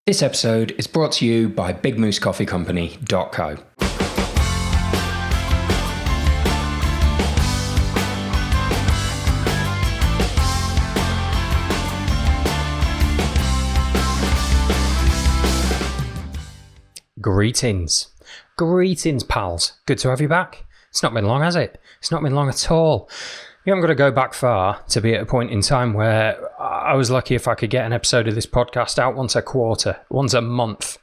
This episode is brought to you by BigMooseCoffeeCompany.co. Greetings, pals. Good to have you back. It's not been long, has it? It's not been long at all. You haven't got to go back far to be at a point in time where I was lucky if I could get an episode of this podcast out once a quarter, once a month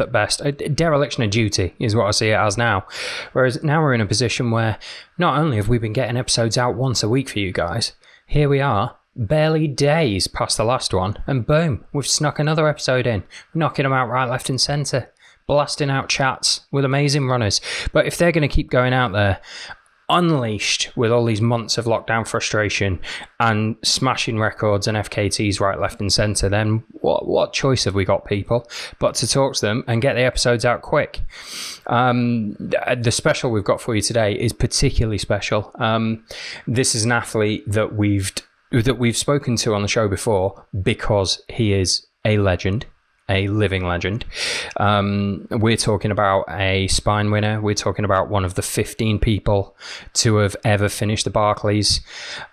at best. A dereliction of duty is what I see it as now. Whereas now we're in a position where not only have we been getting episodes out once a week for you guys, here we are, barely days past the last one, and boom, we've snuck another episode in, knocking them out right, left and centre, blasting out chats with amazing runners. But if they're going to keep going out there, unleashed with all these months of lockdown frustration and smashing records and FKTs right, left and centre, then what choice have we got, people, but to talk to them and get the episodes out quick. The special we've got for you today is particularly special. This is an athlete that we've spoken to on the show before because he is a legend. A living legend. We're talking about a spine winner. We're talking about one of the 15 people to have ever finished the Barclays.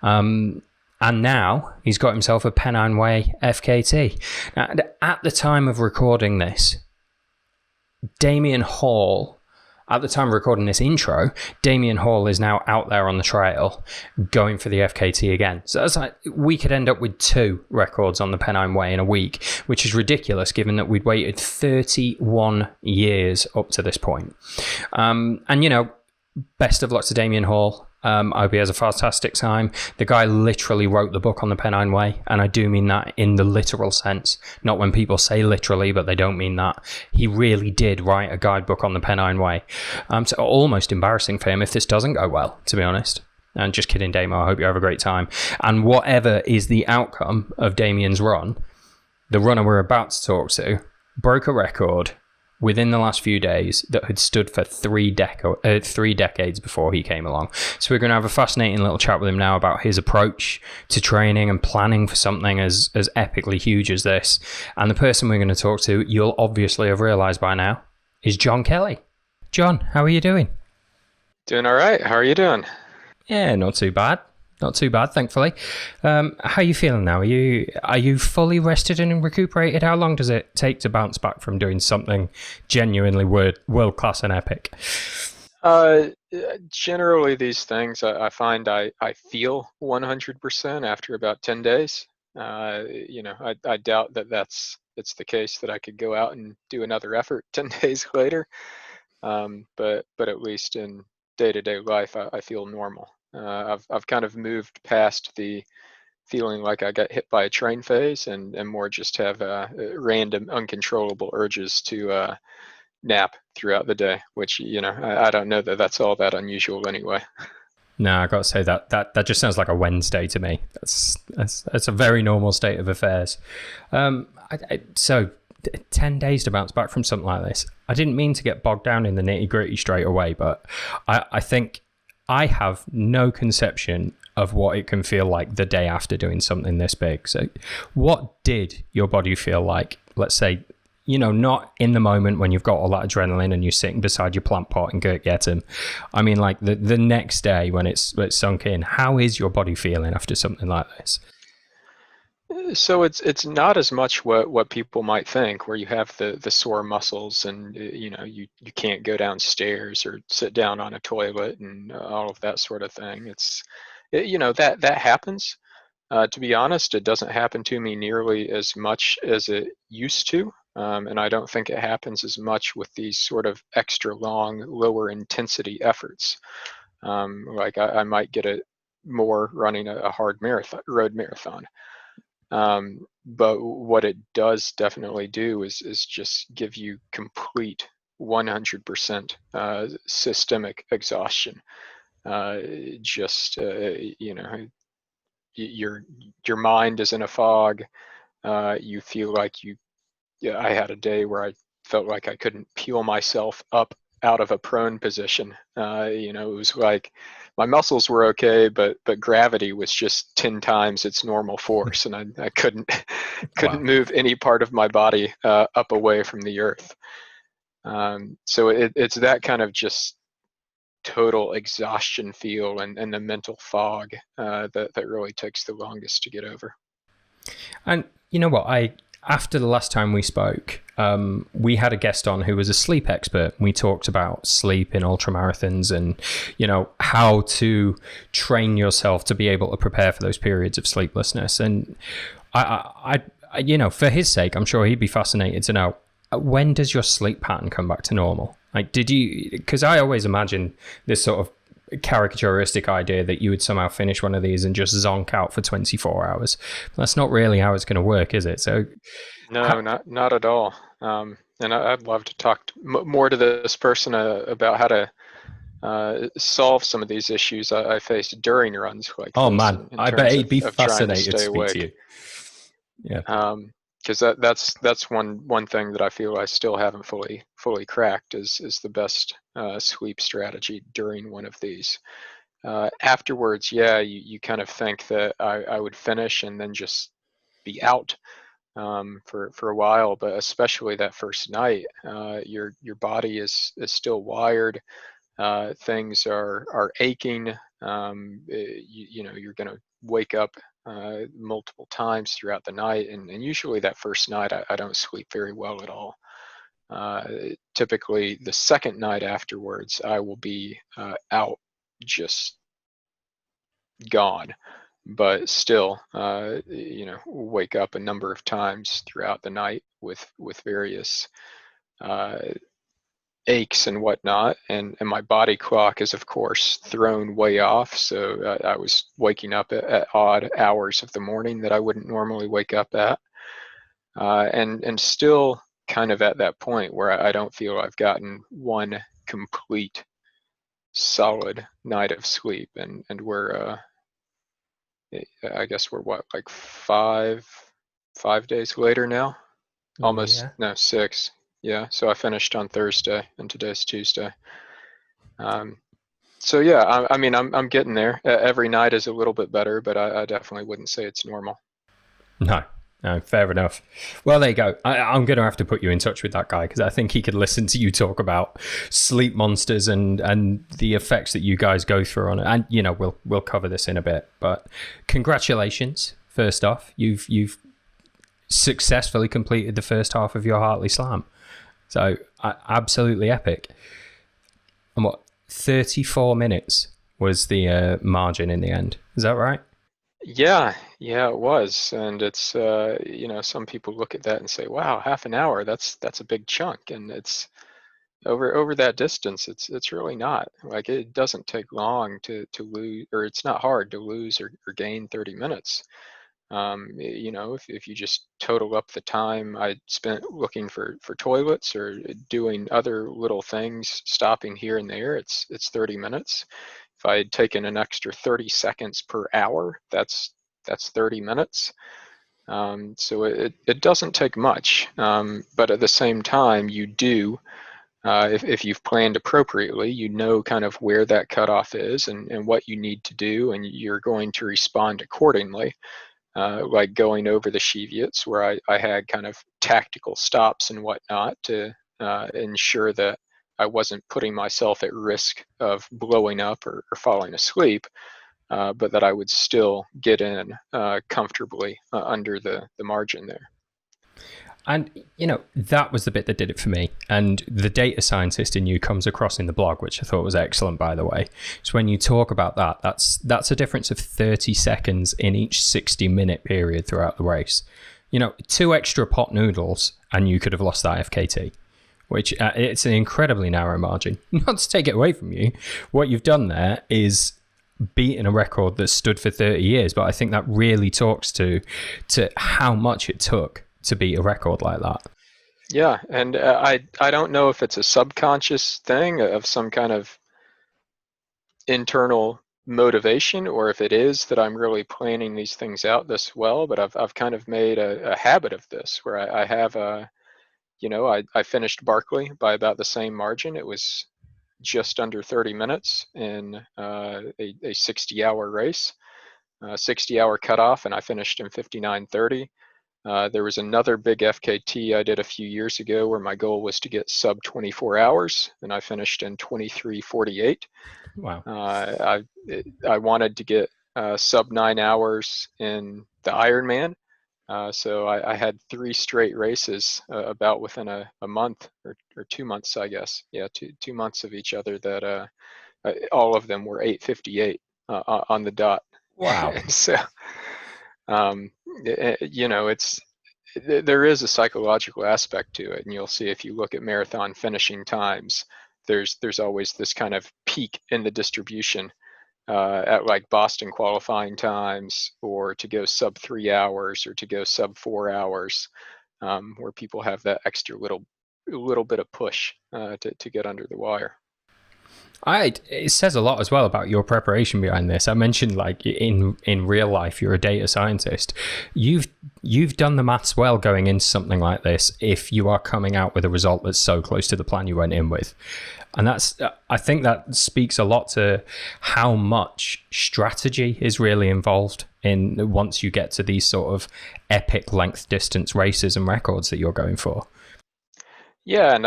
And now he's got himself a Pennine Way FKT. Now, at the time of recording this, at the time of recording this intro, Damien Hall is now out there on the trail going for the FKT again. So that's like, we could end up with 2 records on the Pennine Way in a week, which is ridiculous given that we'd waited 31 years up to this point. And, you know, best of luck to Damien Hall. I hope he has a fantastic time. The guy literally wrote the book on the Pennine Way, and I do mean that in the literal sense. Not when people say literally, but they don't mean that. He really did write a guidebook on the Pennine Way. So almost embarrassing for him if this doesn't go well, to be honest. And just kidding, Damo. I hope you have a great time. And whatever is the outcome of Damien's run, the runner we're about to talk to broke a record within the last few days that had stood for 3 decades before he came along. So we're going to have a fascinating little chat with him now about his approach to training and planning for something as epically huge as this. And the person we're going to talk to, you'll obviously have realised by now, is John Kelly. John, how are you doing? Doing all right. How are you doing? Yeah, not too bad. Not too bad, thankfully. How are you feeling now? Are you fully rested and recuperated? How long does it take to bounce back from doing something genuinely world-class and epic? Generally, these things, I find I feel 100% after about 10 days. I doubt it's the case that I could go out and do another effort 10 days later. But at least in day-to-day life, I feel normal. I've kind of moved past the feeling like I got hit by a train phase and more just have random uncontrollable urges to nap throughout the day, which, I don't know that that's all that unusual anyway. No, I got to say that just sounds like a Wednesday to me. That's a very normal state of affairs. So 10 days to bounce back from something like this. I didn't mean to get bogged down in the nitty gritty straight away, but I think I have no conception of what it can feel like the day after doing something this big. So what did your body feel like? Let's say, not in the moment when you've got all that adrenaline and you're sitting beside your plant pot in Kirk Yetholm. I mean, like the next day when it's sunk in, how is your body feeling after something like this? So it's not as much what people might think, where you have the sore muscles and you can't go downstairs or sit down on a toilet and all of that sort of thing. That happens. To be honest, it doesn't happen to me nearly as much as it used to, and I don't think it happens as much with these sort of extra long, lower intensity efforts. Like I might get it more running a hard road marathon. But what it does definitely do is just give you complete 100% systemic exhaustion. Your mind is in a fog. You feel like I had a day where I felt like I couldn't peel myself up out of a prone position. It was like my muscles were okay, but gravity was just 10 times its normal force, and I couldn't couldn't Wow. move any part of my body up away from the earth. So it's that kind of just total exhaustion feel and the mental fog that really takes the longest to get over. And you know what? After the last time we spoke, we had a guest on who was a sleep expert. We talked about sleep in ultramarathons and, how to train yourself to be able to prepare for those periods of sleeplessness. And I for his sake, I'm sure he'd be fascinated to know, when does your sleep pattern come back to normal? Like, because I always imagine this sort of caricaturistic idea that you would somehow finish one of these and just zonk out for 24 hours. That's not really how it's going to work, is it? So no, not at all. And I'd love to talk more to this person about how to solve some of these issues I face during runs like oh this, man, in I bet terms he'd be of trying to fascinated to stay speak to awake. you. Yeah. Because that's one thing that I feel I still haven't fully cracked is the best sleep strategy during one of these. Afterwards, yeah, you kind of think that I would finish and then just be out for a while, but especially that first night, your body is still wired. Things are aching. You're going to wake up multiple times throughout the night, and usually that first night I don't sleep very well at all. Typically, the second night afterwards, I will be out, just gone, but still, wake up a number of times throughout the night with various uh, aches and whatnot, and my body clock is of course thrown way off. So I was waking up at odd hours of the morning that I wouldn't normally wake up at, and still kind of at that point where I don't feel I've gotten one complete solid night of sleep, and we're I guess we're what, like 5 days later now, almost, Yeah. no, 6. Yeah, so I finished on Thursday and today's Tuesday. So yeah, I mean, I'm getting there. Every night is a little bit better, but I definitely wouldn't say it's normal. No, fair enough. Well, there you go. I'm going to have to put you in touch with that guy because I think he could listen to you talk about sleep monsters and the effects that you guys go through on it. And we'll cover this in a bit. But congratulations, first off, you've successfully completed the first half of your Hartley Slam. So absolutely epic. And 34 minutes was the margin in the end. Is that right? Yeah, it was, and it's some people look at that and say, "Wow, half an hour, that's a big chunk," and it's over that distance. It's really not. Like, it doesn't take long to lose, or it's not hard to lose or gain 30 minutes. If you just total up the time I spent looking for toilets or doing other little things, stopping here and there, it's 30 minutes. If I had taken an extra 30 seconds per hour, that's 30 minutes. So it doesn't take much, but at the same time, you do, if you've planned appropriately, you know kind of where that cutoff is and what you need to do, and you're going to respond accordingly. Like going over the Cheviets, where I had kind of tactical stops and whatnot to ensure that I wasn't putting myself at risk of blowing up or falling asleep, but that I would still get in comfortably under the margin there. And, that was the bit that did it for me. And the data scientist in you comes across in the blog, which I thought was excellent, by the way. So when you talk about that, that's a difference of 30 seconds in each 60-minute period throughout the race. 2 extra pot noodles, and you could have lost that FKT, which it's an incredibly narrow margin. Not to take it away from you. What you've done there is beaten a record that stood for 30 years, but I think that really talks to how much it took to beat a record like that. Yeah, and I don't know if it's a subconscious thing of some kind of internal motivation, or if it is that I'm really planning these things out this well, but I've kind of made a habit of this, where I have I finished Barclay by about the same margin. It was just under 30 minutes in a 60-hour race, 60-hour cutoff, and I finished in 59:30. There was another big FKT I did a few years ago where my goal was to get sub 24 hours, and I finished in 23:48. Wow. I wanted to get sub 9 hours in the Ironman. So I had 3 straight races about within a month or 2 months, I guess. Yeah, 2 months of each other that all of them were 8:58 on the dot. Wow. And so, there is a psychological aspect to it, and you'll see if you look at marathon finishing times, there's always this kind of peak in the distribution at like Boston qualifying times, or to go sub 3 hours, or to go sub 4 hours, where people have that extra little bit of push to get under the wire. It says a lot as well about your preparation behind this. I mentioned, like, in real life, you're a data scientist. You've done the maths well going into something like this if you are coming out with a result that's so close to the plan you went in with. And I think that speaks a lot to how much strategy is really involved in once you get to these sort of epic length distance races and records that you're going for. Yeah, and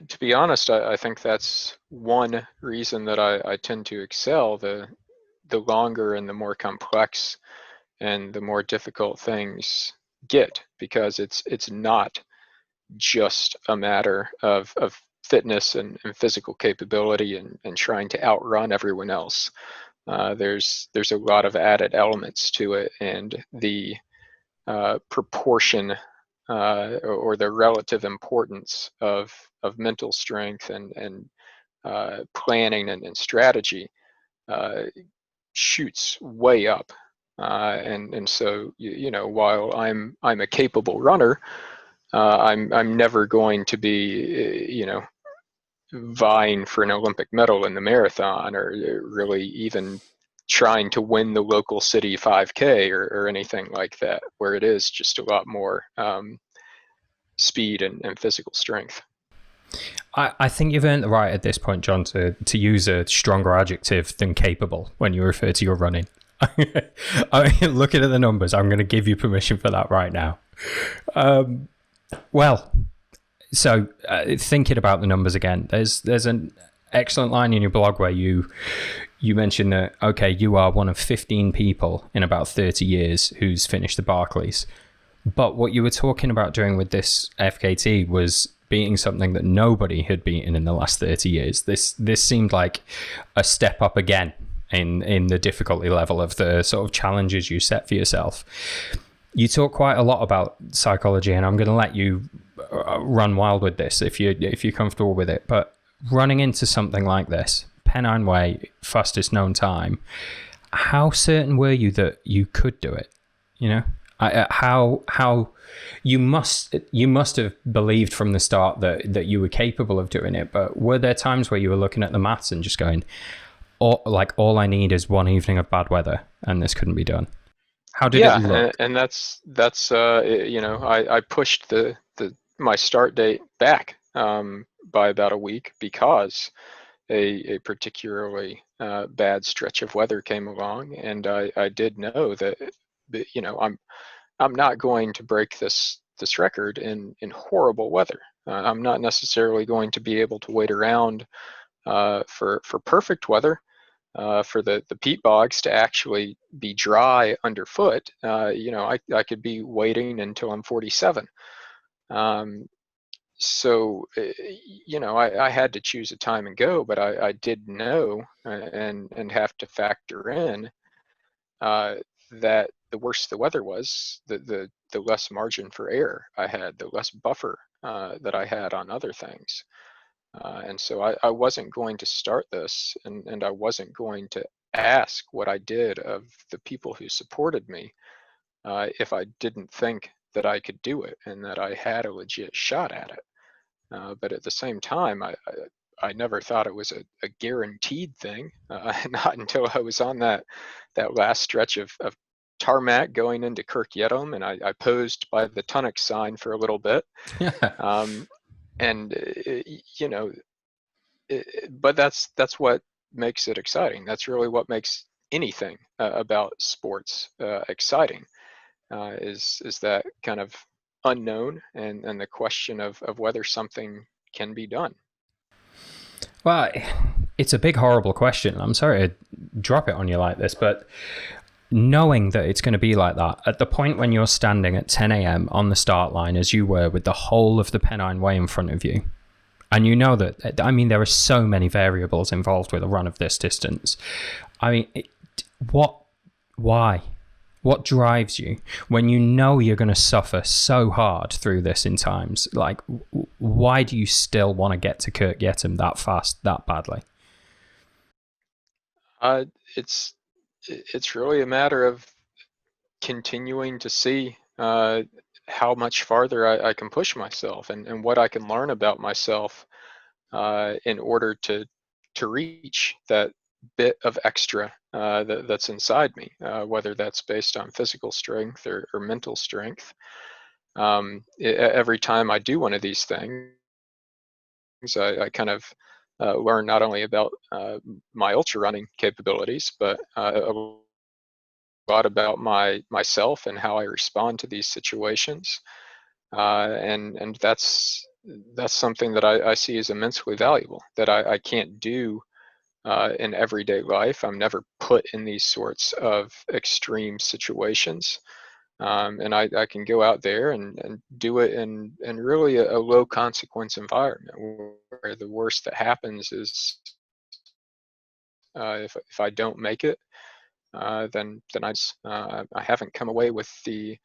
to be honest, I think that's one reason that I tend to excel. The longer and the more complex and the more difficult things get, because it's not just a matter of fitness and physical capability and trying to outrun everyone else. There's a lot of added elements to it, and the proportion or the relative importance of mental strength and planning and strategy shoots way up. And so while I'm a capable runner, I'm never going to be vying for an Olympic medal in the marathon, or really even trying to win the local city 5K or anything like that, where it is just a lot more speed and physical strength. I think you've earned the right at this point, John, to use a stronger adjective than capable when you refer to your running. Looking at the numbers, I'm going to give you permission for that right now. So thinking about the numbers again, there's an excellent line in your blog where you mentioned that, okay, you are one of 15 people in about 30 years who's finished the Barclays. But what you were talking about doing with this FKT was beating something that nobody had beaten in the last 30 years. This seemed like a step up again in the difficulty level of the sort of challenges you set for yourself. You talk quite a lot about psychology, and I'm going to let you run wild with this if you're comfortable with it. But running into something like this, Pennine Way, fastest known time, how certain were you that you could do it? How you must have believed from the start that you were capable of doing it. But were there times where you were looking at the maths and just going, all I need is one evening of bad weather, and this couldn't be done? How did it look? And that's I pushed my start date back by about a week because a particularly bad stretch of weather came along, and I did know that I'm not going to break this record in horrible weather. I'm not necessarily going to be able to wait around for perfect weather. For the peat bogs to actually be dry underfoot, I could be waiting until I'm 47. So I had to choose a time and go, but I did know and have to factor in that the worse the weather was, the less margin for error I had, the less buffer that I had on other things. And so I wasn't going to start this, and I wasn't going to ask what I did of the people who supported me if I didn't think that I could do it and that I had a legit shot at it. But at the same time, I never thought it was a guaranteed thing, not until I was on that last stretch of tarmac going into Kirk Yetholm, and I posed by the tonic sign for a little bit. and but that's what makes it exciting. That's really what makes anything about sports exciting, is that kind of unknown and the question of whether something can be done. Well, it's a big, horrible question. I'm sorry to drop it on you like this, but knowing that it's going to be like that, at the point when you're standing at 10 a.m. on the start line, as you were, with the whole of the Pennine Way in front of you, and you know that, I mean, there are so many variables involved with a run of this distance. I mean, why? What drives you when you know you're going to suffer so hard through this in times? Like, why do you still want to get to Kirk Yetholm that fast, that badly? It's really a matter of continuing to see how much farther I can push myself, and what I can learn about myself in order to reach that bit of extra that's inside me, whether that's based on physical strength or mental strength. Every time I do one of these things, I kind of learn not only about my ultra running capabilities, but a lot about myself and how I respond to these situations. And that's something that I see as immensely valuable, that I can't do in everyday life. I'm never put in these sorts of extreme situations. And I can go out there and do it in really a low consequence environment, where the worst that happens is if I don't make it, then I haven't come away with the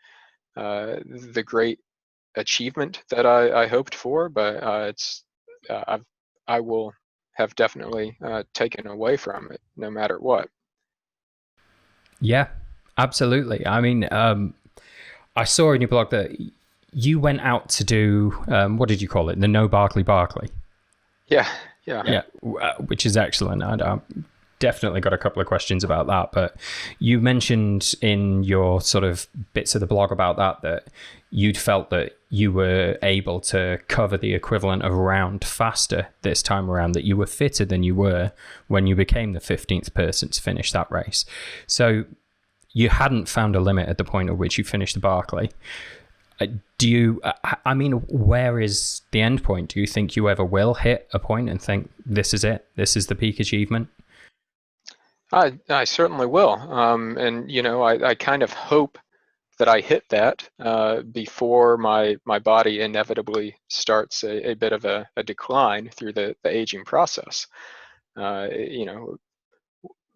great achievement that I hoped for, but I will have definitely taken away from it, no matter what. Yeah, absolutely. I mean, I saw in your blog that you went out to do, what did you call it? The No Barclay. Yeah. Which is excellent. I definitely got a couple of questions about that, but you mentioned in your sort of bits of the blog about that you'd felt that you were able to cover the equivalent of a round faster this time around, that you were fitter than you were when you became the 15th person to finish that race. So you hadn't found a limit at the point at which you finished the Barclay. I mean, where is the end point? Do you think you ever will hit a point and think, this is it, this is the peak achievement? I certainly will. And I kind of hope that I hit that before my body inevitably starts a bit of a decline through the aging process.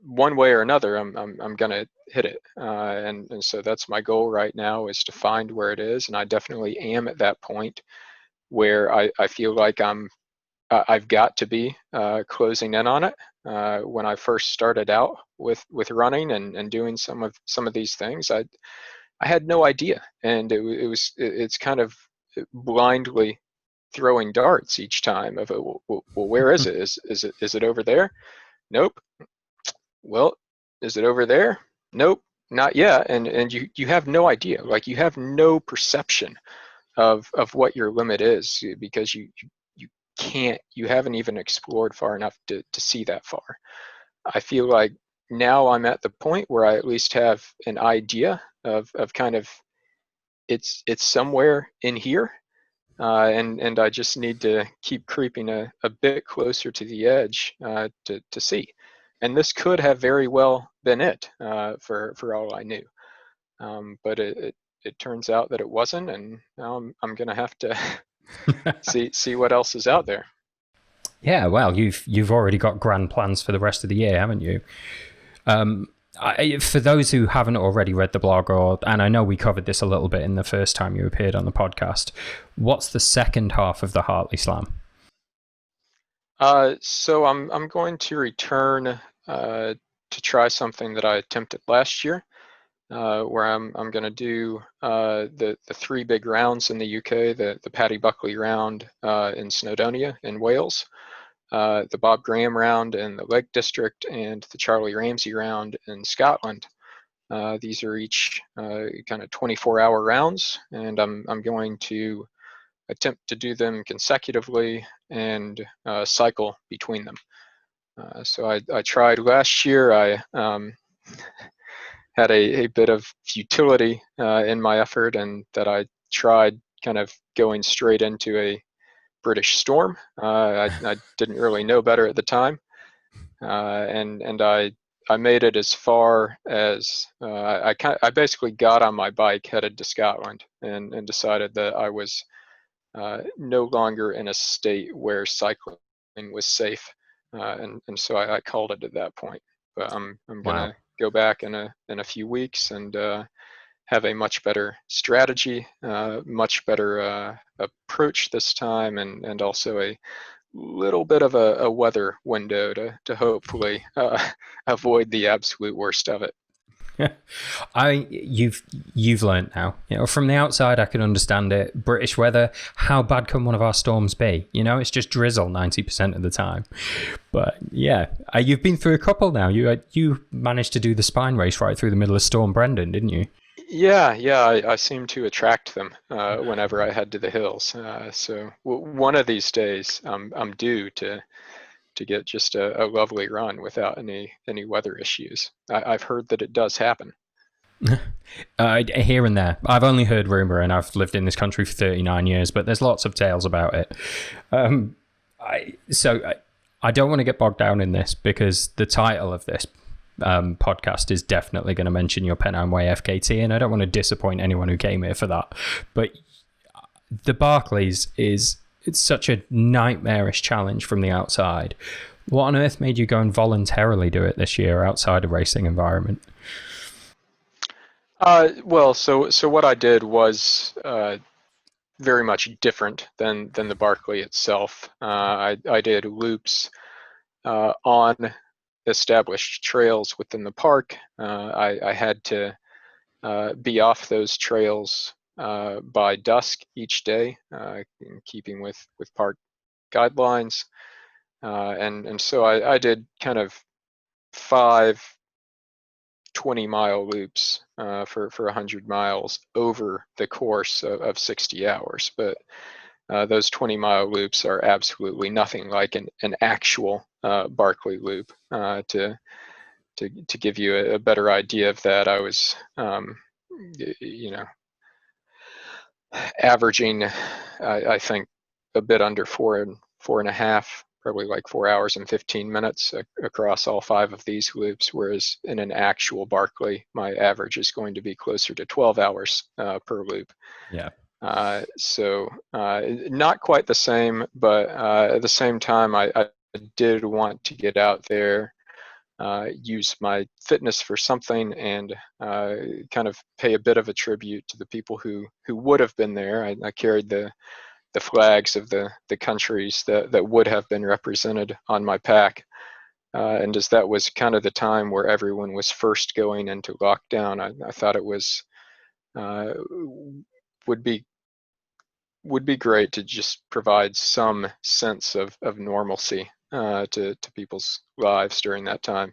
One way or another, I'm gonna hit it, and so that's my goal right now, is to find where it is, and I definitely am at that point where I feel like I've got to be closing in on it. When I first started out with running and doing some of these things, I had no idea, and it's kind of blindly throwing darts each time of, well, where is it? Is it over there? Nope. Well, is it over there? Nope, not yet. And you have no idea. Like, you have no perception of what your limit is, because you haven't even explored far enough to see that far. I feel like now I'm at the point where I at least have an idea of kind of, it's somewhere in here, and I just need to keep creeping a bit closer to the edge to see. And this could have very well been it, for all I knew. But it turns out that it wasn't, and now I'm gonna have to see what else is out there. Yeah, well, you've already got grand plans for the rest of the year, haven't you? For those who haven't already read the blog, and I know we covered this a little bit in the first time you appeared on the podcast, what's the second half of the Hartley Slam? So I'm going to return to try something that I attempted last year, where I'm going to do the three big rounds in the UK: the Paddy Buckley round in Snowdonia in Wales, the Bob Graham round in the Lake District, and the Charlie Ramsey round in Scotland. These are each kind of 24-hour rounds, and I'm going to attempt to do them consecutively and cycle between them. So I tried last year. I had a bit of futility in my effort, and that I tried kind of going straight into a British storm. I didn't really know better at the time, and I made it as far as I basically got on my bike, headed to Scotland, and decided that I was no longer in a state where cycling was safe, and so I called it at that point. But I'm Wow. gonna go back in a few weeks and have a much better strategy, much better approach this time, and also a little bit of a weather window to hopefully avoid the absolute worst of it. You've learnt now. From the outside, I can understand it. British weather. How bad can one of our storms be? It's just drizzle 90% of the time. But yeah, you've been through a couple now. You managed to do the spine race right through the middle of Storm Brendan, didn't you? Yeah, I seem to attract them whenever I head to the hills. So one of these days, I'm due to get just a lovely run without any weather issues. I've heard that it does happen. Here and there. I've only heard rumour, and I've lived in this country for 39 years, but there's lots of tales about it. I don't want to get bogged down in this, because the title of this podcast is definitely going to mention your Pennine Way FKT, and I don't want to disappoint anyone who came here for that. But the Barclays it's such a nightmarish challenge from the outside. What on earth made you go and voluntarily do it this year outside a racing environment? Well, so what I did was very much different than the Barclay itself. I did loops on established trails within the park. I had to be off those trails by dusk each day, in keeping with park guidelines, and so I did kind of 5 20-mile loops for 100 miles over the course of 60 hours. But those 20-mile loops are absolutely nothing like an actual Barclay loop. To give you a better idea of that, I was averaging, I think, a bit under four and a half, probably like 4 hours and 15 minutes across all 5 of these loops, whereas in an actual Barclay, my average is going to be closer to 12 hours per loop. Yeah. So not quite the same, but at the same time, I did want to get out there, use my fitness for something, and kind of pay a bit of a tribute to the people who would have been there. I carried the flags of the countries that would have been represented on my pack. And as that was kind of the time where everyone was first going into lockdown, I thought it was would be great to just provide some sense of normalcy to people's lives during that time.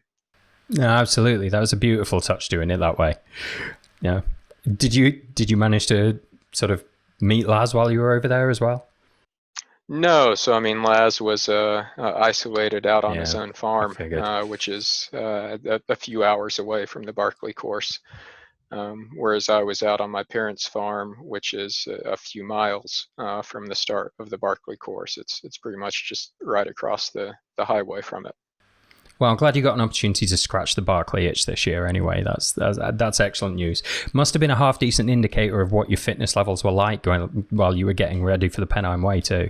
No, absolutely. That was a beautiful touch, doing it that way. Yeah. Did you manage to sort of meet Laz while you were over there as well? No, so I mean, Laz was isolated out on his Yeah, own I farm, figured. which is a few hours away from the Barclay course, whereas I was out on my parents' farm, which is a few miles from the start of the Barclay course. It's pretty much just right across the highway from it. Well, I'm glad you got an opportunity to scratch the Barclay itch this year anyway. That's excellent news. Must have been a half decent indicator of what your fitness levels were like while you were getting ready for the Pennine Way too.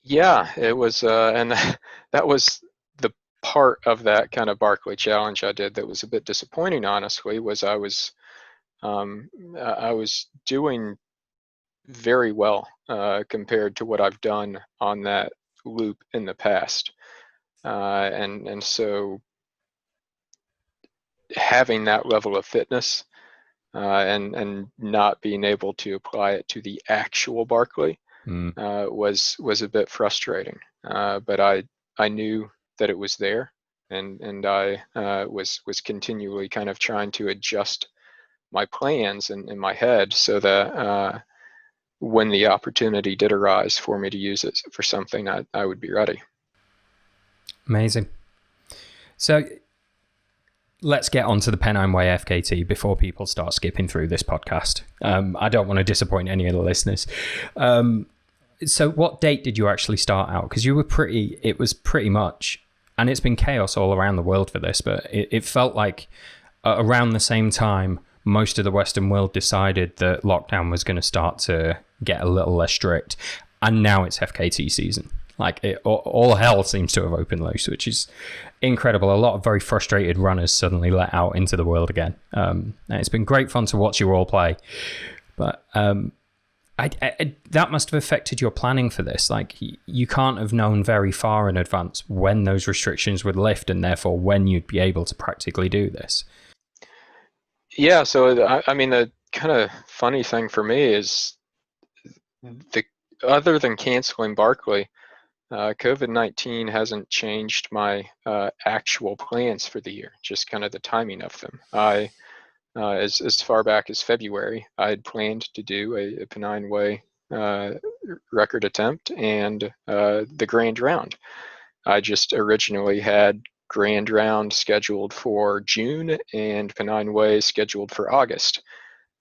Yeah, it was, and that was the part of that kind of Barclay challenge I did that was a bit disappointing, honestly. Was I was doing very well compared to what I've done on that loop in the past, and so having that level of fitness and not being able to apply it to the actual Barclay was a bit frustrating. But I knew that it was there, and I was continually kind of trying to adjust my plans in my head so that when the opportunity did arise for me to use it for something, I would be ready. Amazing. So let's get on to the Pennine Way FKT before people start skipping through this podcast. I don't want to disappoint any of the listeners. So what date did you actually start out? Because it was pretty much, and it's been chaos all around the world for this, but it felt like around the same time, most of the Western world decided that lockdown was going to start to get a little less strict. And now it's FKT season. Like all hell seems to have opened loose, which is incredible. A lot of very frustrated runners suddenly let out into the world again. And it's been great fun to watch you all play. But that must have affected your planning for this. Like, you can't have known very far in advance when those restrictions would lift and therefore when you'd be able to practically do this. Yeah, so I mean, the kind of funny thing for me is other than canceling Barclay, COVID-19 hasn't changed my actual plans for the year, just kind of the timing of them. As far back as February, I had planned to do a Pennine Way record attempt and the Grand Round. I just originally had Grand Round scheduled for June and Pennine Way scheduled for August.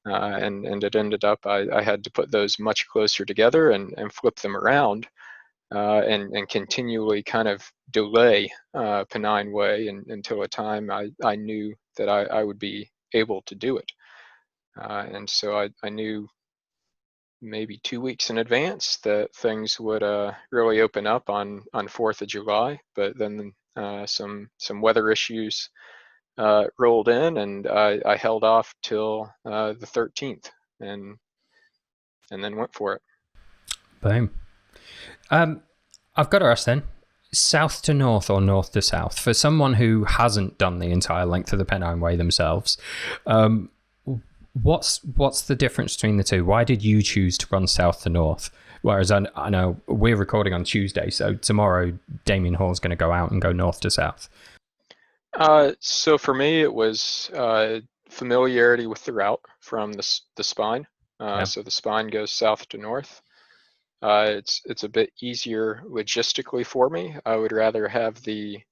And it ended up I had to put those much closer together and flip them around and continually kind of delay Pennine Way until a time I knew that I would be able to do it. And so I knew maybe 2 weeks in advance that things would really open up on 4th of July, but then some weather issues rolled in, and I held off till the 13th and then went for it. Boom. I've got to ask then, south to north or north to south? For someone who hasn't done the entire length of the Pennine Way themselves, what's the difference between the two? Why did you choose to run south to north? Whereas I know we're recording on Tuesday, so tomorrow Damien Hall's going to go out and go north to south. So for me, it was familiarity with the route from the spine. So the spine goes south to north. It's a bit easier logistically for me. I would rather have the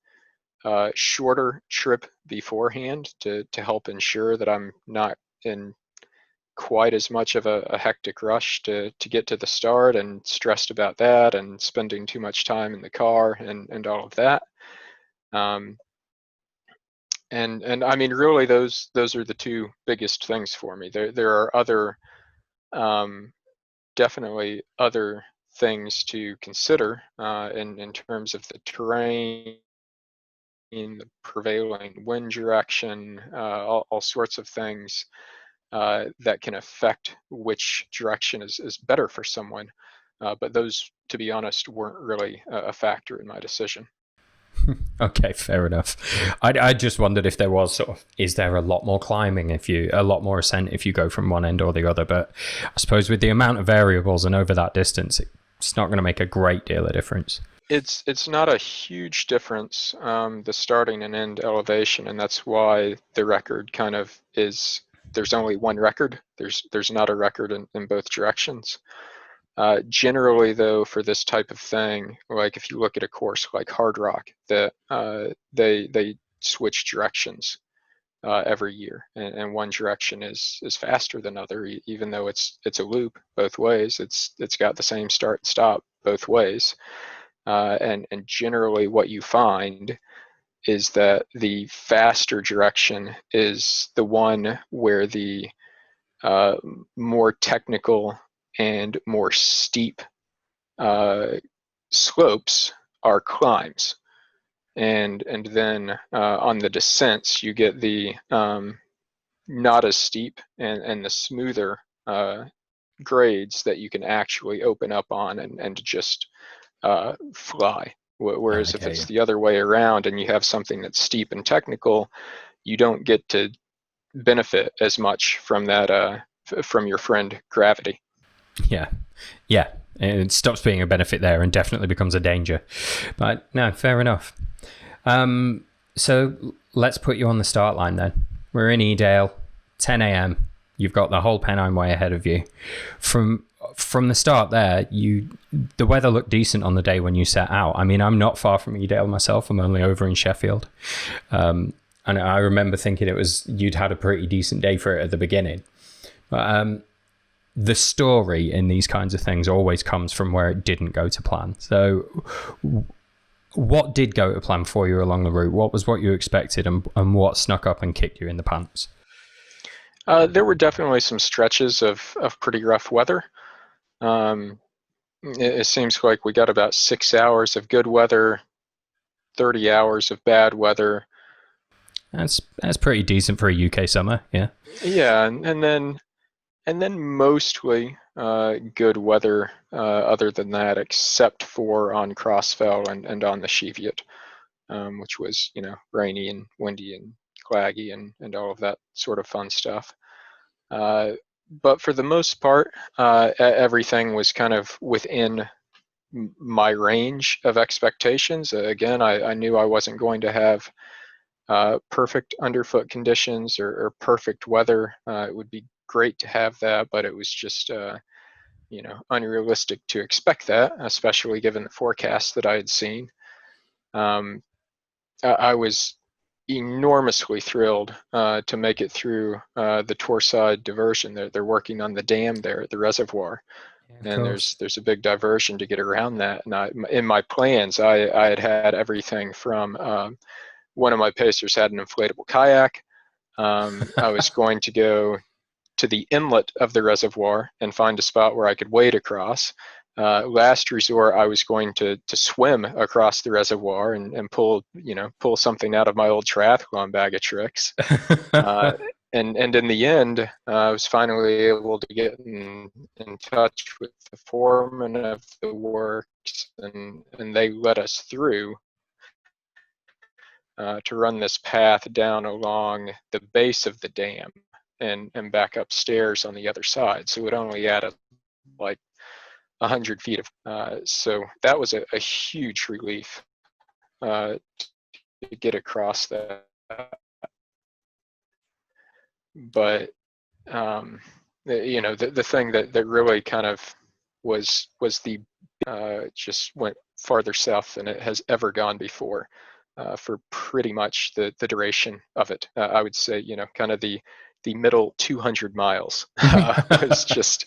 shorter trip beforehand to help ensure that I'm not in quite as much of a hectic rush to get to the start and stressed about that and spending too much time in the car and all of that. And I mean, really, those are the two biggest things for me. There are other definitely other things to consider in terms of the terrain, the prevailing wind direction, all sorts of things that can affect which direction is better for someone. But those, to be honest, weren't really a factor in my decision. Okay, fair enough. I just wondered if there was is there a lot more climbing a lot more ascent if you go from one end or the other? But I suppose with the amount of variables and over that distance, it's not going to make a great deal of difference. It's not a huge difference, the starting and end elevation, and that's why the record kind of is. There's only one record. There's not a record in both directions. Generally, though, for this type of thing, like if you look at a course like Hard Rock, that they switch directions every year, and one direction is faster than other, even though it's a loop both ways. It's got the same start and stop both ways, and generally what you find is that the faster direction is the one where the more technical and more steep slopes are climbs, and then on the descents you get the not as steep and the smoother grades that you can actually open up on and just fly. Whereas if it's the other way around and you have something that's steep and technical, you don't get to benefit as much from that from your friend gravity. Yeah, it stops being a benefit there and definitely becomes a danger. But no, fair enough. So let's put you on the start line then. We're in Edale, 10 a.m. You've got the whole Pennine Way ahead of you. From from the start there, the weather looked decent on the day when you set out. I mean, I'm not far from Edale myself. I'm only over in Sheffield. And I remember thinking you'd had a pretty decent day for it at the beginning. But the story in these kinds of things always comes from where it didn't go to plan. So what did go to plan for you along the route? What was what you expected, and what snuck up and kicked you in the pants? There were definitely some stretches of pretty rough weather. It seems like we got about 6 hours of good weather, 30 hours of bad weather. That's pretty decent for a UK summer, yeah. Yeah, and then mostly good weather other than that, except for on Crossfell and on the Cheviot, which was, rainy and windy and claggy and all of that sort of fun stuff. But for the most part, everything was kind of within my range of expectations. Again, I knew I wasn't going to have perfect underfoot conditions or perfect weather. It would be great to have that, but it was just unrealistic to expect that, especially given the forecast that I had seen. I was enormously thrilled to make it through the Torside diversion. They're working on the dam there at the reservoir, and there's a big diversion to get around that. And in my plans, I had everything from one of my pacers had an inflatable kayak. I was going to go to the inlet of the reservoir and find a spot where I could wade across. Last resort, I was going to swim across the reservoir and pull something out of my old triathlon bag of tricks. And in the end, I was finally able to get in touch with the foreman of the works, and they let us through to run this path down along the base of the dam and back upstairs on the other side. So it only added like 100 feet of, so that was a huge relief to get across that. But the thing that really kind of was the just went farther south than it has ever gone before for pretty much the duration of it. I would say, kind of the middle 200 miles was just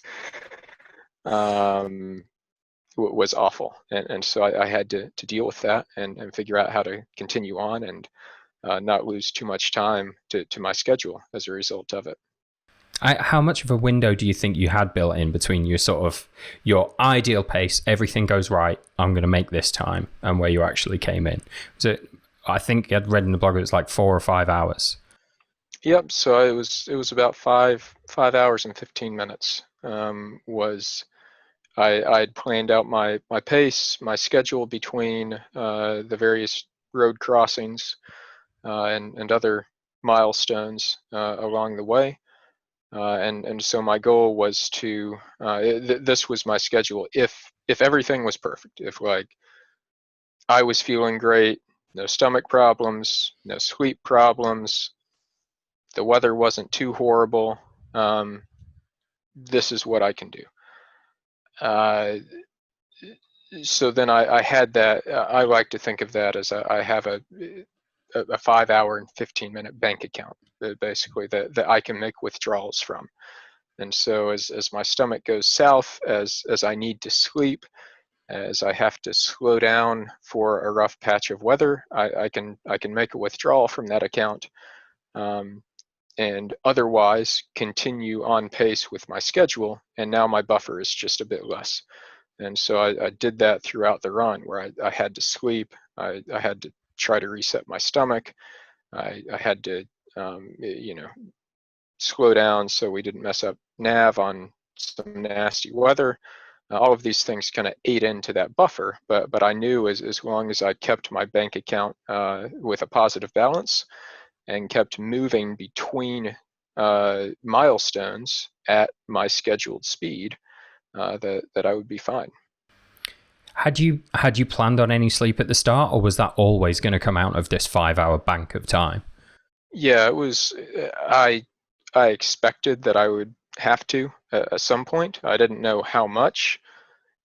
was awful, and so I had to deal with that and figure out how to continue on and not lose too much time to my schedule as a result of it. How much of a window do you think you had built in between your ideal pace, everything goes right, I'm going to make this time, and where you actually came in? Was it? I think I'd read in the blog it was like 4 or 5 hours. Yep. So it was about 5 hours and 15 minutes. I'd planned out my pace, my schedule between the various road crossings and other milestones along the way. And so my goal was to, this was my schedule. If everything was perfect, if like I was feeling great, no stomach problems, no sleep problems, the weather wasn't too horrible, this is what I can do. So then I had that, I like to think of that as I have a 5 hour and 15-minute bank account, basically, that I can make withdrawals from. And so as my stomach goes south, as I need to sleep, as I have to slow down for a rough patch of weather, I can make a withdrawal from that account, and otherwise continue on pace with my schedule. And now my buffer is just a bit less. And so I did that throughout the run, where I had to sleep, I had to try to reset my stomach, I had to slow down so we didn't mess up nav on some nasty weather. All of these things kind of ate into that buffer, but I knew as long as I kept my bank account with a positive balance and kept moving between milestones at my scheduled speed, that I would be fine. Had you planned on any sleep at the start, or was that always going to come out of this 5 hour bank of time? Yeah, it was. I expected that I would have to at some point. I didn't know how much.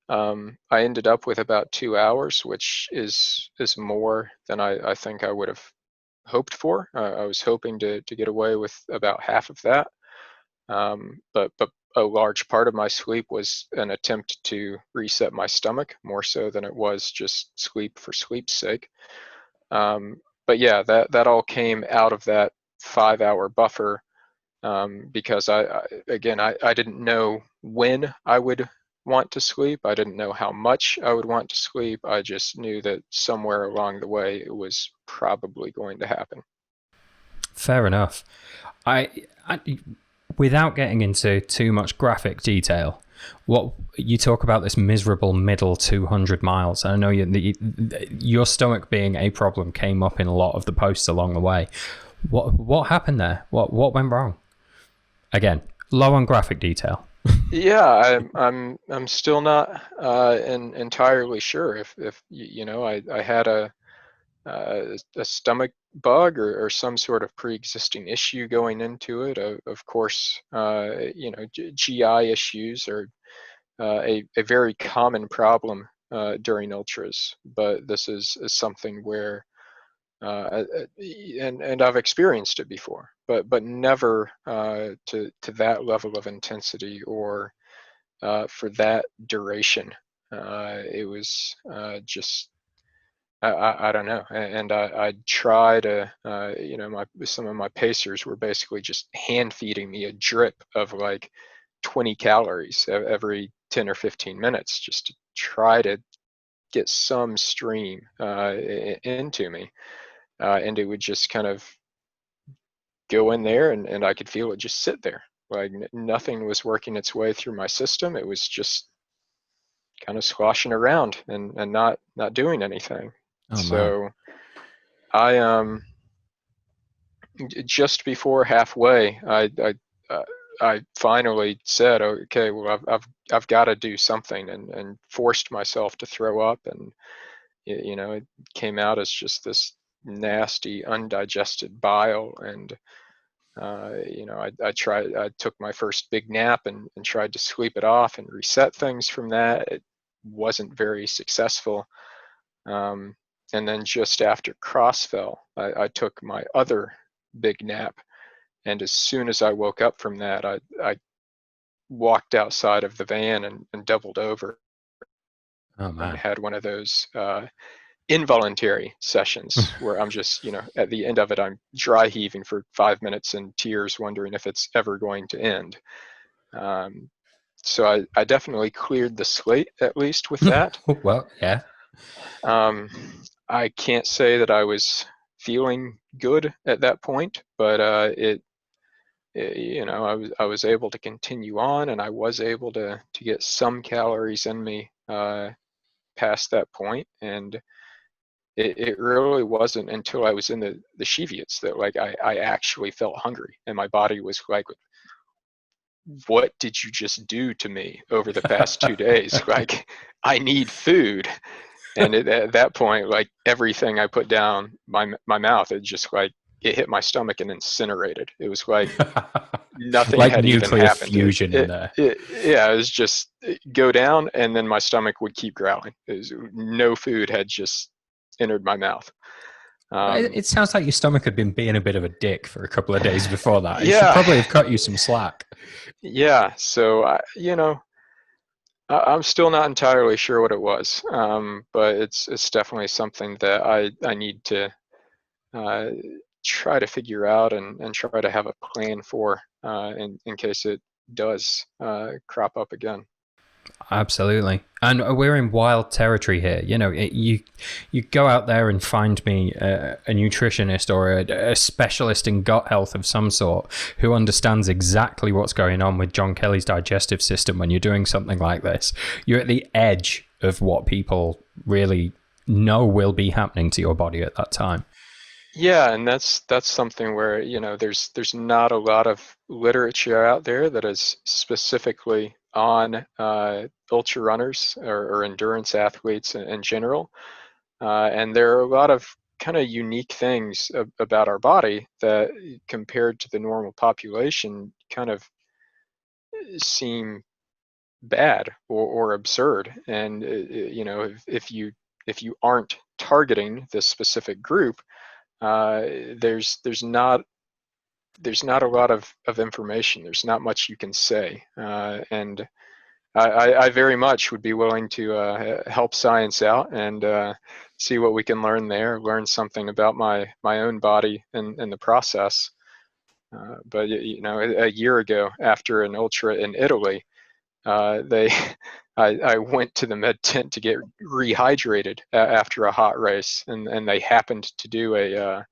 I ended up with about 2 hours, which is more than I think I would have hoped for. I was hoping to get away with about half of that. But a large part of my sleep was an attempt to reset my stomach more so than it was just sleep for sleep's sake. But yeah, that all came out of that 5-hour buffer, because again, I didn't know when I would want to sleep. I didn't know how much I would want to sleep. I just knew that somewhere along the way it was probably going to happen. Fair enough. I without getting into too much graphic detail, what you talk about this miserable middle 200 miles. I know your stomach being a problem came up in a lot of the posts along the way. What happened there? What went wrong? Again, low on graphic detail. Yeah, I'm still not entirely sure if you know, I had a stomach bug or some sort of pre-existing issue going into it. Of course, you know, GI issues are a very common problem during ultras, but this is something where and I've experienced it before, but never to that level of intensity or for that duration. It was just I don't know, and I try to you know, some of my pacers were basically just hand feeding me a drip of like 20 calories every 10 or 15 minutes just to try to get some stream into me, and it would just kind of go in there, and I could feel it just sit there. Like nothing was working its way through my system. It was just kind of squashing around and not doing anything. Oh man. So I just before halfway, I finally said, okay, well, I've got to do something, and forced myself to throw up, and you know, it came out as just this nasty, undigested bile, and you know, I took my first big nap and tried to sleep it off and reset things from that. It wasn't very successful. Um, and then just after Crossfell, I took my other big nap, and as soon as I woke up from that, I walked outside of the van and doubled over Oh and man. had one of those involuntary sessions where I'm just, you know, at the end of it, I'm dry heaving for 5 minutes in tears, wondering if it's ever going to end. Um, so I definitely cleared the slate, at least with that. Well, yeah. Um, I can't say that I was feeling good at that point, but you know, I was able to continue on, and I was able to get some calories in me past that point, and it really wasn't until I was in the Cheviets that like I actually felt hungry, and my body was like, what did you just do to me over the past 2 days? Like, I need food. And at that point, like everything I put down my mouth, it just like it hit my stomach and incinerated. It was like nothing Like had even nuclear happened. fusion in there. Yeah, it was just go down, and then my stomach would keep growling. No food had just entered my mouth. Um, It sounds like your stomach had been being a bit of a dick for a couple of days before that. It should yeah, probably have cut you some slack. yeah. So you know, I'm still not entirely sure what it was, but it's definitely something that I need to uh, try to figure out and try to have a plan for in case it does crop up again. Absolutely, and we're in wild territory here. You know, you go out there and find me a nutritionist or a specialist in gut health of some sort who understands exactly what's going on with John Kelly's digestive system. When you're doing something like this, you're at the edge of what people really know will be happening to your body at that time. Yeah, and that's something where, you know, there's not a lot of literature out there that is specifically on ultra runners or endurance athletes in general. And there are a lot of kind of unique things about our body that, compared to the normal population, kind of seem bad or absurd. And if you aren't targeting this specific group, there's not a lot of information. There's not much you can say, and I very much would be willing to help science out and see what we can learn there, learn something about my own body in the process. But a year ago, after an ultra in Italy, I went to the med tent to get rehydrated after a hot race, and they happened to do an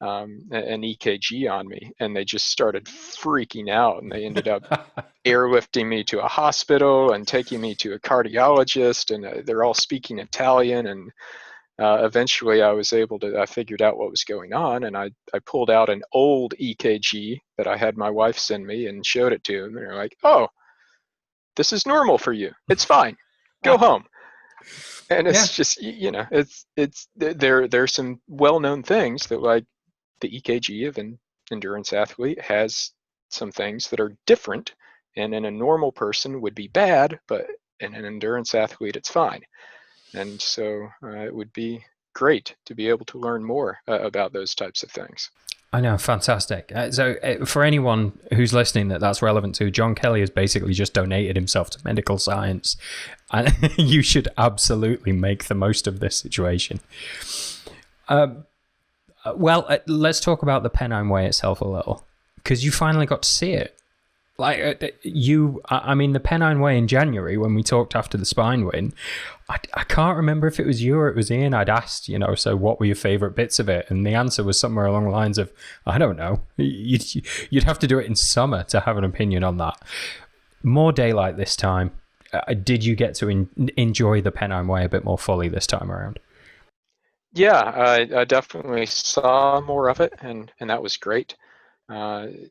EKG on me, and they just started freaking out, and they ended up airlifting me to a hospital and taking me to a cardiologist, and they're all speaking Italian, and eventually I figured out what was going on, and I pulled out an old EKG that I had my wife send me and showed it to them, and they're like, "Oh, this is normal for you. It's fine. Go home." And it's just, there's some well-known things that, like, the EKG of an endurance athlete has some things that are different, and in a normal person would be bad, but in an endurance athlete, it's fine. And so it would be great to be able to learn more about those types of things. I know, fantastic. So for anyone who's listening that's relevant to, John Kelly has basically just donated himself to medical science, and you should absolutely make the most of this situation. Well, let's talk about the Pennine Way itself a little, because you finally got to see it. Like the Pennine Way in January, when we talked after the Spine win, I can't remember if it was you or it was Ian. I'd asked, so what were your favorite bits of it? And the answer was somewhere along the lines of, I don't know. You'd have to do it in summer to have an opinion on that. More daylight this time. Did you get to enjoy the Pennine Way a bit more fully this time around? Yeah, I definitely saw more of it, and that was great. In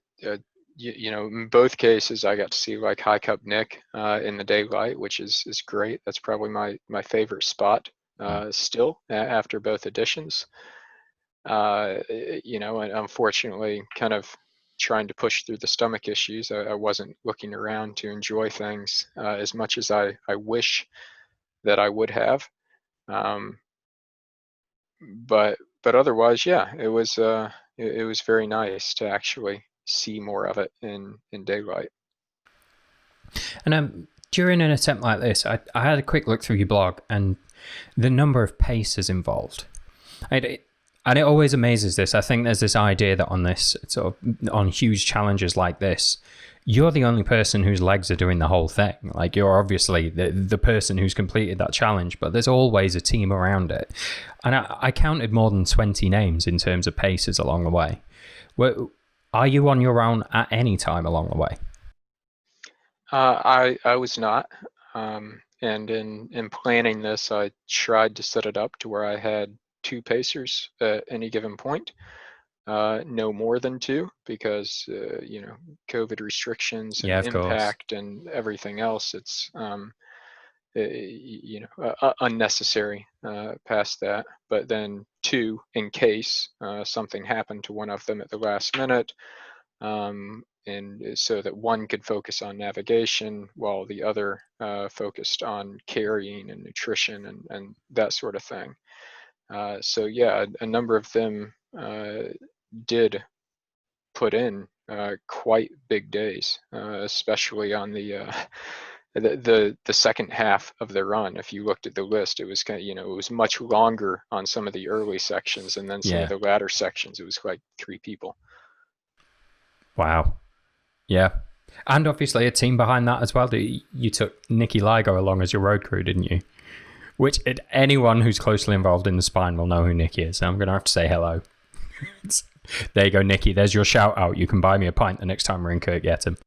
both cases, I got to see, like, High Cup Nick in the daylight, which is great. That's probably my favorite spot still after both editions. And unfortunately, kind of trying to push through the stomach issues, I wasn't looking around to enjoy things as much as I wish that I would have. But otherwise, yeah, it was very nice to actually see more of it in daylight. And during an attempt like this, I had a quick look through your blog, and the number of paces involved, and it always amazes this. I think there's this idea that on huge challenges like this, you're the only person whose legs are doing the whole thing. Like, you're obviously the person who's completed that challenge, but there's always a team around it. And I counted more than 20 names in terms of paces along the way. Are you on your own at any time along the way? I was not. And in planning this, I tried to set it up to where I had 2 pacers at any given point. No more than 2, because COVID restrictions and impact and everything else. It's unnecessary past that. But then 2 in case something happened to one of them at the last minute, and so that one could focus on navigation while the other focused on carrying and nutrition and that sort of thing. So yeah, a number of them did put in quite big days, especially on the second half of the run. If you looked at the list, it was it was much longer on some of the early sections, and then some of the latter sections, it was like 3 people. Wow. Yeah. And obviously a team behind that as well. You took Nikki Ligo along as your road crew, didn't you? Which anyone who's closely involved in the Spine will know who Nikki is. So I'm going to have to say hello. There you go, Nikki. There's your shout out. You can buy me a pint the next time we're in Kirk Yetholm.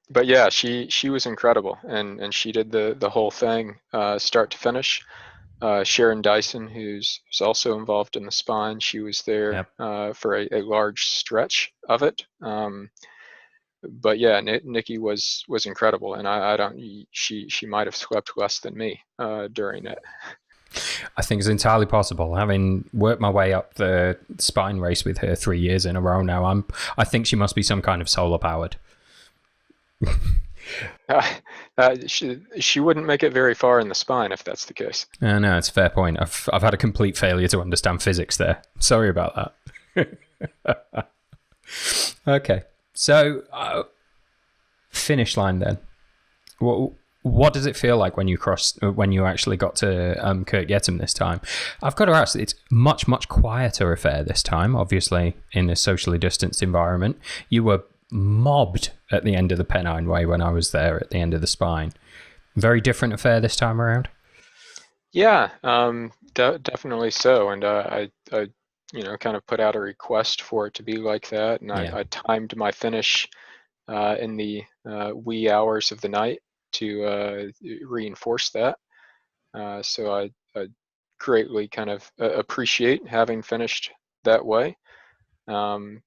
But yeah, she was incredible, and she did the whole thing start to finish. Sharon Dyson, who's also involved in the Spine, she was there for a large stretch of it. But yeah, Nikki was incredible, and she might have slept less than me during it. I think it's entirely possible. Having worked my way up the Spine race with her 3 years in a row now, I think she must be some kind of solar powered. She wouldn't make it very far in the spine if that's the case. No, it's a fair point. I've had a complete failure to understand physics there. Sorry about that. Okay, so finish line then. What does it feel like when you actually got to Kirk Yetholm this time? I've got to ask, it's much quieter affair this time. Obviously, in this socially distanced environment, you were mobbed at the end of the Pennine Way when I was there at the end of the spine. Very different affair this time around. Yeah, definitely so. And I, kind of put out a request for it to be like that, and Yeah. I timed my finish in the wee hours of the night to reinforce that. So I greatly kind of appreciate having finished that way. Um,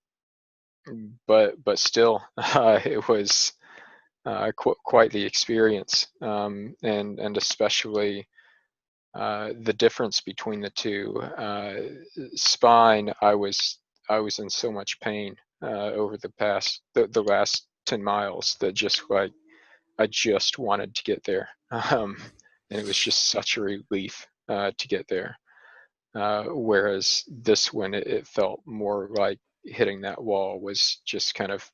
but still, it was quite the experience, and especially the difference between the two. Spine, I was in so much pain over the last 10 miles that just like I just wanted to get there, and it was just such a relief to get there. Whereas this one, it felt more like hitting that wall was just kind of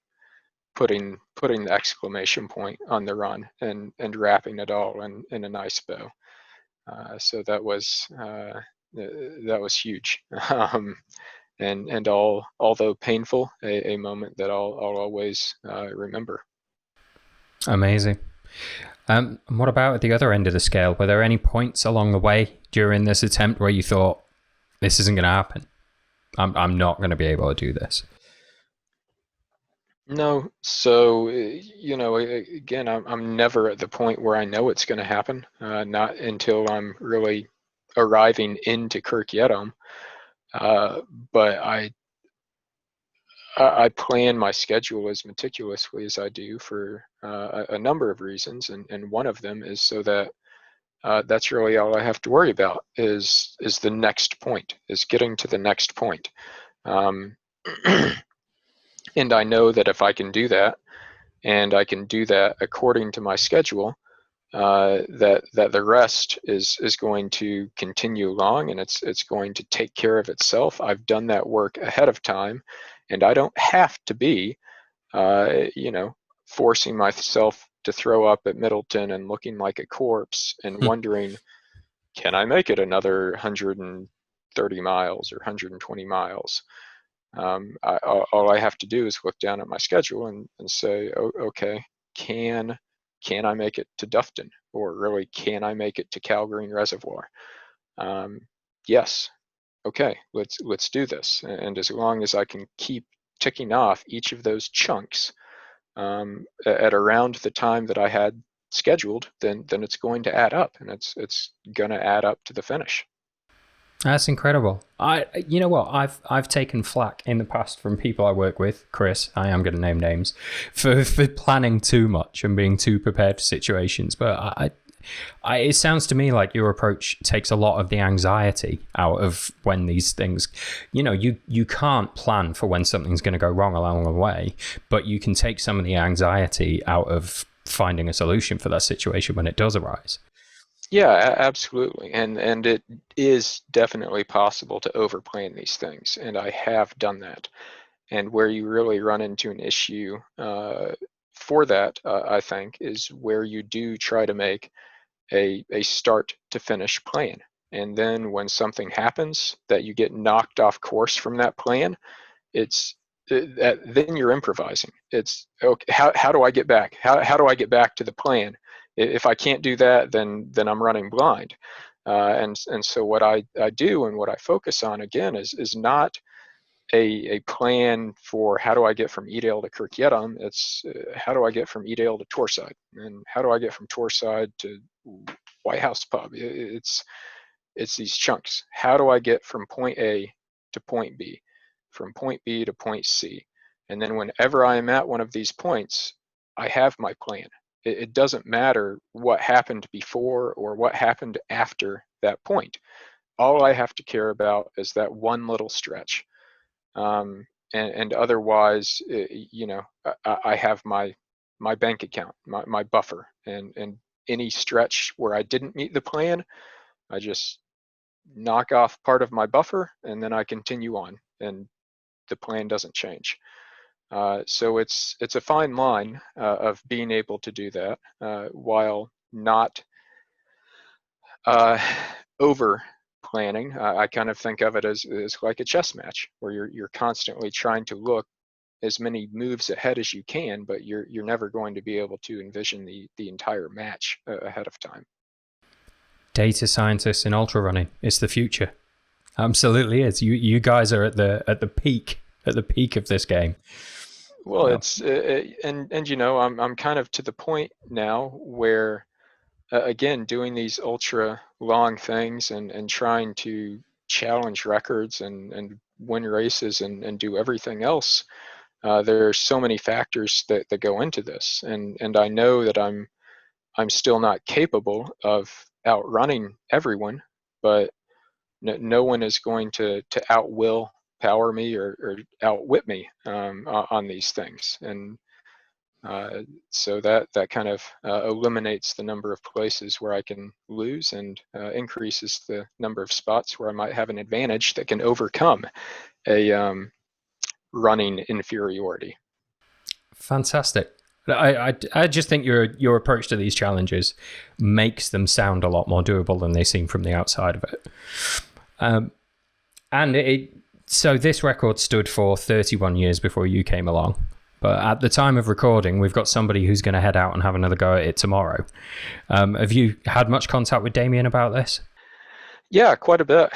putting the exclamation point on the run and wrapping it all in a nice bow. So that was huge, and although painful, a moment that I'll always remember. Amazing. And what about at the other end of the scale? Were there any points along the way during this attempt where you thought, this isn't going to happen? I'm not going to be able to do this. No, so again, I'm never at the point where I know it's going to happen. Not until I'm really arriving into Kirk Yetholm. But I plan my schedule as meticulously as I do for a number of reasons, and one of them is so that that's really all I have to worry about is the next point, is getting to the next point. Um, and I know that if I can do that, and I can do that according to my schedule, that the rest is going to continue along, and it's going to take care of itself. I've done that work ahead of time, and I don't have to be, forcing myself to throw up at Middleton and looking like a corpse and wondering, can I make it another 130 miles or 120 miles? All I have to do is look down at my schedule and say, oh, okay, can I make it to Dufton, or really, can I make it to Calgreen Reservoir? Yes. Okay, let's do this. And as long as I can keep ticking off each of those chunks at around the time that I had scheduled, then it's going to add up, and it's going to add up to the finish. That's incredible. You know what? I've taken flack in the past from people I work with, Chris. I am going to name names for planning too much and being too prepared for situations. But it sounds to me like your approach takes a lot of the anxiety out of when these things, you can't plan for when something's going to go wrong along the way, but you can take some of the anxiety out of finding a solution for that situation when it does arise. Yeah, absolutely. And it is definitely possible to overplan these things, and I have done that. And where you really run into an issue for that, I think, is where you do try to make a start to finish plan. And then when something happens that you get knocked off course from that plan, it's then you're improvising. It's okay, how do I get back? How do I get back to the plan? If I can't do that, then I'm running blind. And so what I do and what I focus on again is not a plan for how do I get from Edale to Kirk Yetholm. It's how do I get from Edale to Torside, and how do I get from Torside to White House Pub. It's these chunks. How do I get from point A to point B, from point B to point C? And then whenever I am at one of these points, I have my plan. It doesn't matter what happened before or what happened after that point. All I have to care about is that one little stretch. And otherwise, I have my my bank account, my buffer, and any stretch where I didn't meet the plan, I just knock off part of my buffer and then I continue on, and the plan doesn't change. So it's a fine line of being able to do that while not over planning. I kind of think of it as like a chess match where you're constantly trying to look as many moves ahead as you can, but you're never going to be able to envision the entire match ahead of time. Data scientists in ultra running, it's the future. Absolutely is. You guys are at the peak of this game. Well, it's and you know, I'm kind of to the point now where again, doing these ultra long things and trying to challenge records and win races and do everything else, there are so many factors that go into this, and I know that I'm still not capable of outrunning everyone, but no one is going to outwill power me or outwit me on these things. And so that kind of eliminates the number of places where I can lose and increases the number of spots where I might have an advantage that can overcome a running inferiority. Fantastic. I just think your approach to these challenges makes them sound a lot more doable than they seem from the outside of it. So this record stood for 31 years before you came along. But at the time of recording, we've got somebody who's going to head out and have another go at it tomorrow. Have you had much contact with Damien about this? Yeah, quite a bit.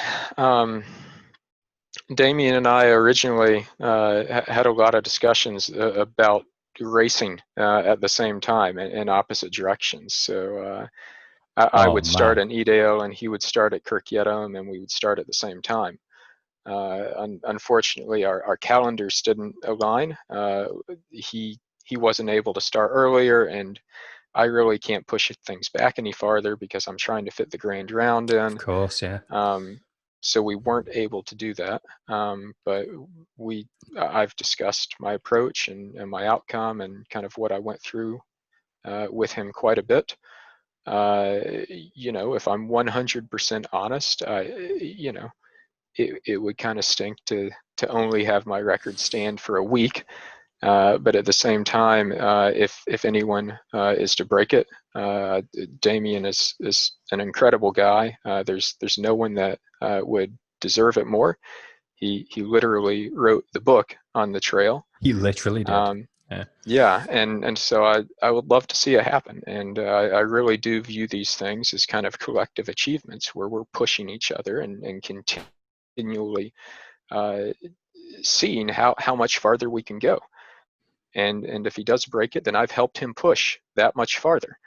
Damien and I originally had a lot of discussions about racing at the same time in opposite directions. So I would start in Edale and he would start at Kirk Yetholm, and we would start at the same time. Unfortunately, our calendars didn't align. He wasn't able to start earlier, and I really can't push things back any farther because I'm trying to fit the Grand Round in. Of course, yeah. So we weren't able to do that. But I've discussed my approach and my outcome and kind of what I went through with him quite a bit. You know, if I'm 100% honest, you know, it would kind of stink to only have my record stand for a week. But at the same time, if anyone is to break it, Damien is an incredible guy. There's no one that would deserve it more. He literally wrote the book on the trail. He literally did. Yeah, and so I would love to see it happen. And I really do view these things as kind of collective achievements where we're pushing each other and continually seeing how much farther we can go. And if he does break it, then I've helped him push that much farther.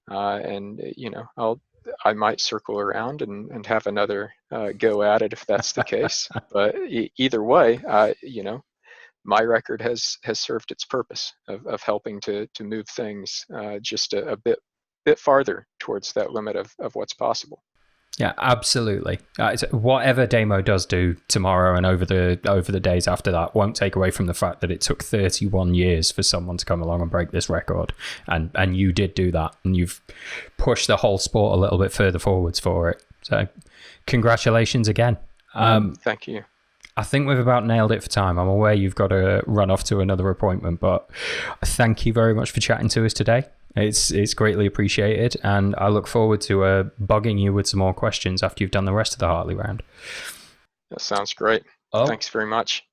And you know, I might circle around and have another go at it if that's the case. But either way, you know, my record has served its purpose of helping to move things just a bit farther towards that limit of what's possible. Yeah, absolutely. Whatever Damo does do tomorrow and over the days after that won't take away from the fact that it took 31 years for someone to come along and break this record, and you did do that, and you've pushed the whole sport a little bit further forwards for it. So, congratulations again. Thank you. I think we've about nailed it for time. I'm aware you've got to run off to another appointment, but thank you very much for chatting to us today. It's greatly appreciated, and I look forward to bugging you with some more questions after you've done the rest of the Hartley round. That sounds great. Thanks very much.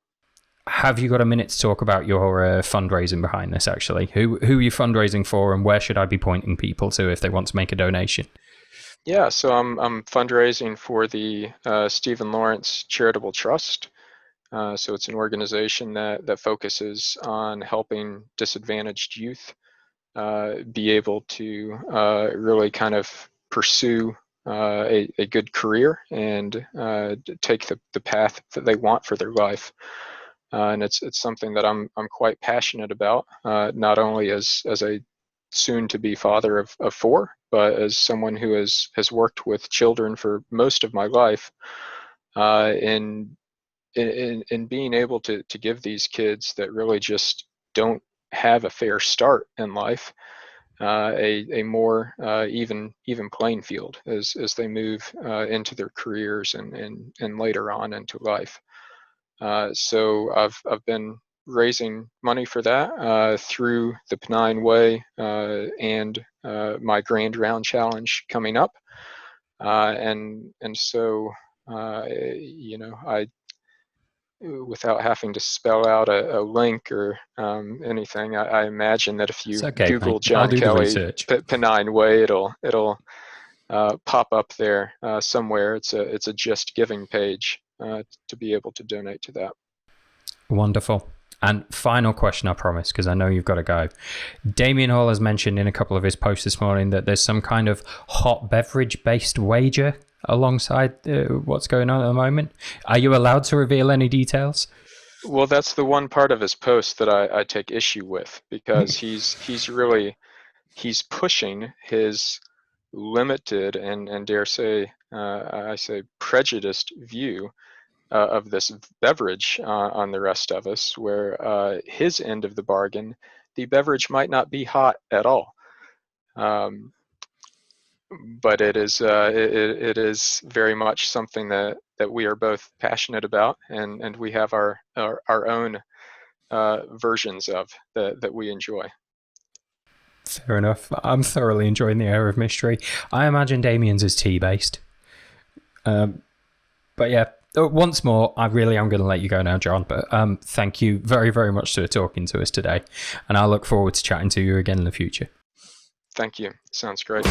Have you got a minute to talk about your fundraising behind this, actually? Who are you fundraising for, and where should I be pointing people to if they want to make a donation? Yeah, so I'm fundraising for the Stephen Lawrence Charitable Trust. So it's an organization that focuses on helping disadvantaged youth be able to really kind of pursue a good career and take the path that they want for their life. And it's something that I'm quite passionate about, not only as a soon-to-be father of four, but as someone who has worked with children for most of my life, in being able to give these kids that really just don't have a fair start in life, a more even playing field as they move into their careers and later on into life. So I've been raising money for that through the Pennine Way and my Grand Round Challenge coming up, and so I, without having to spell out a link or anything, I imagine that if you It's okay, Google mate. I'll John do the Kelly research. Pennine Way, it'll pop up there somewhere. It's a Just Giving page to be able to donate to that. Wonderful. And final question, I promise, because I know you've got to go. Damien Hall has mentioned in a couple of his posts this morning that there's some kind of hot beverage-based wager alongside what's going on at the moment. Are you allowed to reveal any details? Well, that's the one part of his post that I take issue with, because he's pushing his limited and dare say I say prejudiced view of this beverage on the rest of us, where his end of the bargain, the beverage might not be hot at all. But it is it is very much something that we are both passionate about, and we have our own versions of that we enjoy. Fair enough. I'm thoroughly enjoying the air of mystery. I imagine Damien's is tea-based. But yeah, once more, I really am going to let you go now, John. But thank you very, very much for talking to us today. And I look forward to chatting to you again in the future. Thank you. Sounds great.